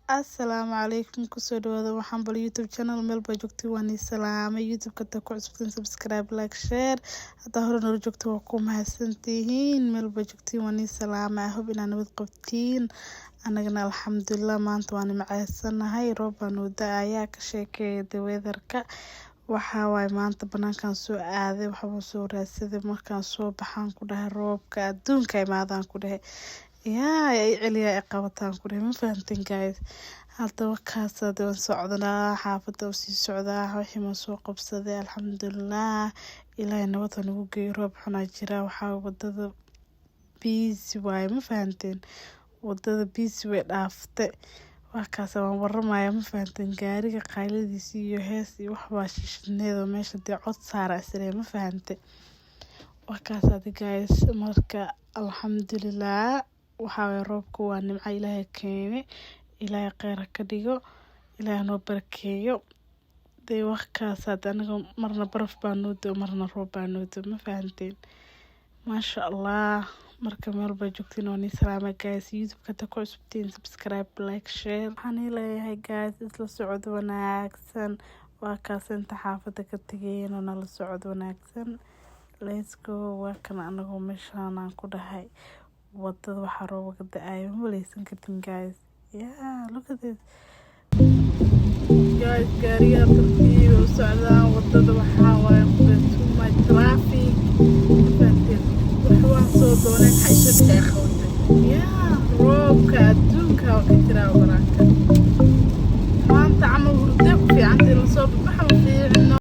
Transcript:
Assalaamu calaykum kusoo dhawaada waxaan bal YouTube channel meel baa joogtay waan salaamay YouTube ka taa ku cusubtiin subscribe like share hadaa hore nala joogto waa ku mahadsantihiin meel baa joogtay waan salaamay I hope inaan nabad qabtiin anagana alxamdulillah maanta waan macaysanahay roob baan u da'ayaa ka sheekeeyay weatherka waxa waay maanta banaankan soo aaday waxa soo raadsaday markaan soo baxaan ku dhahay roobka adduunka imaadaan ku dhahay ay celiya ay qabataan ku dhahay ma fahanteen guys hadda wakaas doon socdaa xaafada oo sii socdaa wixii ma soo qabsaday alxamdulillah ilaahay nabad ha nagu geeyo roob xuna jira waxa wadada busy waay ma fahanteen wadada busy way dhaaftay wakaas waan waramayaa ma fahanteen gaariga qayladiisa iyo hees iyo wax baa shishineedo meesha dee cod saara isla ma fahanteen wakaas guys marka alxamdulillah waxa way roobku waa nimco ilaahay keenay ilaahay khayr ka dhigo ilaahay noo barakeeyo dee wakaas anaga marna baraf baa noo da'o marna roob baa noo da'o ma fahanteen maasha Allah marka meel baa joogtiin oo ni salaama guys YouTube ka taa ku cusubtiin subscribe like share waxaan leeyahay guys isla socod wanaagsan waa kaas inta xaafada ka tagayeen oo nala socod wanaagsan let's go waa kan anagu meeshaan aan ku dhahay wadada waxa roob ka da'ay ma leysan kartin guys look at this guys gaariga tartiib u socdaan wadada waxa waay too much traffic waxaan soo doonay xashad ee khawday roobka adduunka waa ka jira waraanka maanta camal hurdo fiican in la soo baxo fiicno